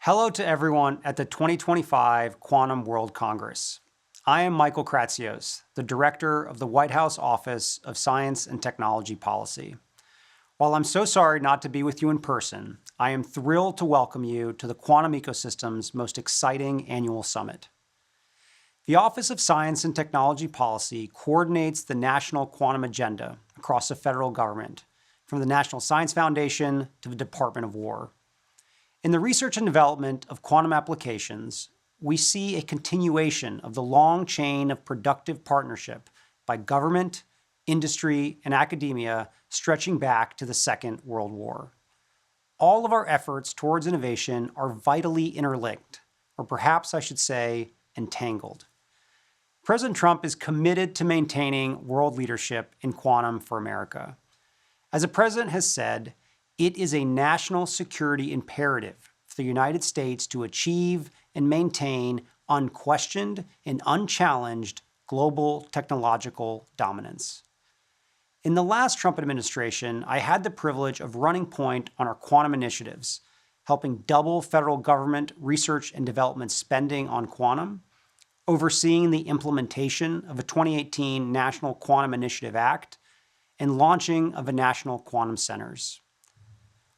Hello to everyone at the 2025 Quantum World Congress. I am Michael Kratsios, the Director of the White House Office of Science and Technology Policy. While I'm so sorry not to be with you in person, I am thrilled to welcome you to the quantum ecosystem's most exciting annual summit. The Office of Science and Technology Policy coordinates the national quantum agenda across the federal government, from the National Science Foundation to the Department of War. In the research and development of quantum applications, we see a continuation of the long chain of productive partnership by government, industry, and academia stretching back to the Second World War. All of our efforts towards innovation are vitally interlinked, or perhaps I should say, entangled. President Trump is committed to maintaining world leadership in quantum for America. As the president has said, it is a national security imperative for the United States to achieve and maintain unquestioned and unchallenged global technological dominance. In the last Trump administration, I had the privilege of running point on our quantum initiatives, helping double federal government research and development spending on quantum, overseeing the implementation of a 2018 National Quantum Initiative Act, and launching of the National Quantum Centers.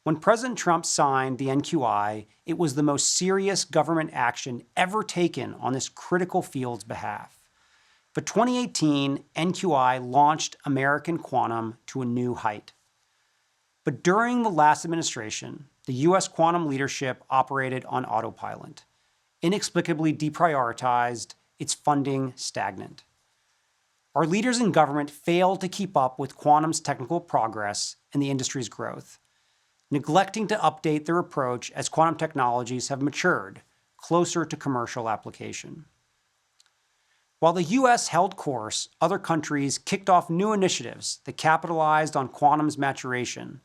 When President Trump signed the NQI, it was the most serious government action ever taken on this critical field's behalf. The 2018 NQI launched American quantum to a new height. But during the last administration, the U.S. quantum leadership operated on autopilot, inexplicably deprioritized, its funding stagnant. Our leaders in government failed to keep up with quantum's technical progress and the industry's growth, neglecting to update their approach as quantum technologies have matured closer to commercial application. While the U.S. held course, other countries kicked off new initiatives that capitalized on quantum's maturation,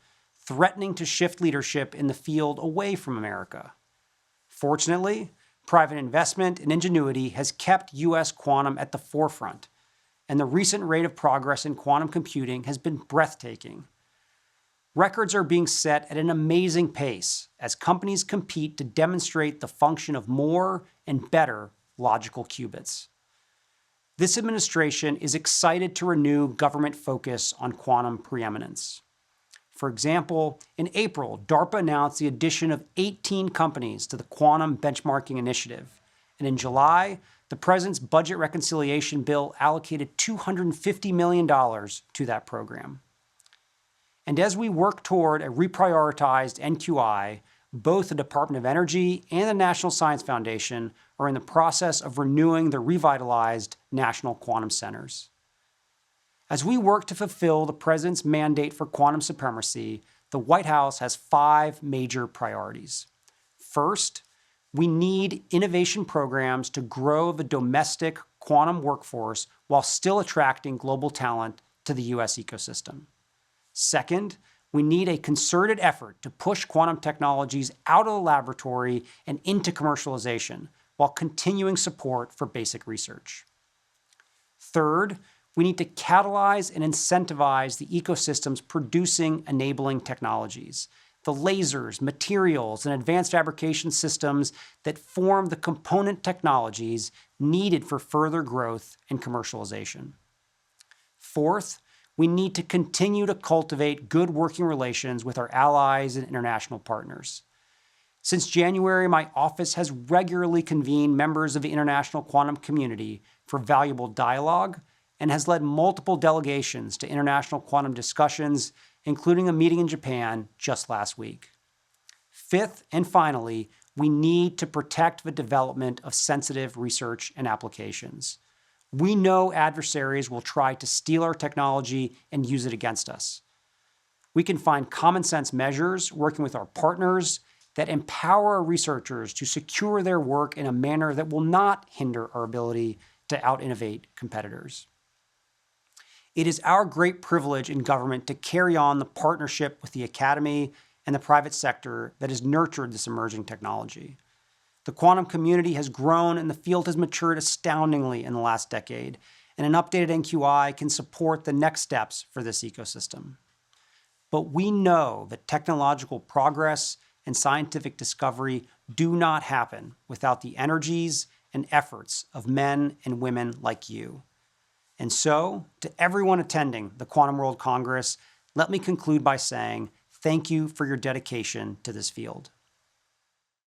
threatening to shift leadership in the field away from America. Fortunately, private investment and ingenuity has kept U.S. quantum at the forefront, and the recent rate of progress in quantum computing has been breathtaking. Records are being set at an amazing pace as companies compete to demonstrate the function of more and better logical qubits. This administration is excited to renew government focus on quantum preeminence. For example, in April, DARPA announced the addition of 18 companies to the Quantum Benchmarking Initiative, and in July, the President's budget reconciliation bill allocated $250 million to that program. And as we work toward a reprioritized NQI, both the Department of Energy and the National Science Foundation are in the process of renewing the revitalized National Quantum Centers. As we work to fulfill the President's mandate for quantum supremacy, the White House has 5 major priorities. First, we need innovation programs to grow the domestic quantum workforce while still attracting global talent to the U.S. ecosystem. Second, we need a concerted effort to push quantum technologies out of the laboratory and into commercialization while continuing support for basic research. Third, we need to catalyze and incentivize the ecosystems producing enabling technologies, the lasers, materials, and advanced fabrication systems that form the component technologies needed for further growth and commercialization. Fourth, we need to continue to cultivate good working relations with our allies and international partners. Since January, my office has regularly convened members of the international quantum community for valuable dialogue and has led multiple delegations to international quantum discussions, including a meeting in Japan just last week. Fifth, and finally, we need to protect the development of sensitive research and applications. We know adversaries will try to steal our technology and use it against us. We can find common sense measures working with our partners that empower our researchers to secure their work in a manner that will not hinder our ability to out-innovate competitors. It is our great privilege in government to carry on the partnership with the academy and the private sector that has nurtured this emerging technology. The quantum community has grown and the field has matured astoundingly in the last decade, and an updated NQI can support the next steps for this ecosystem. But we know that technological progress and scientific discovery do not happen without the energies and efforts of men and women like you. And so, to everyone attending the Quantum World Congress, let me conclude by saying thank you for your dedication to this field.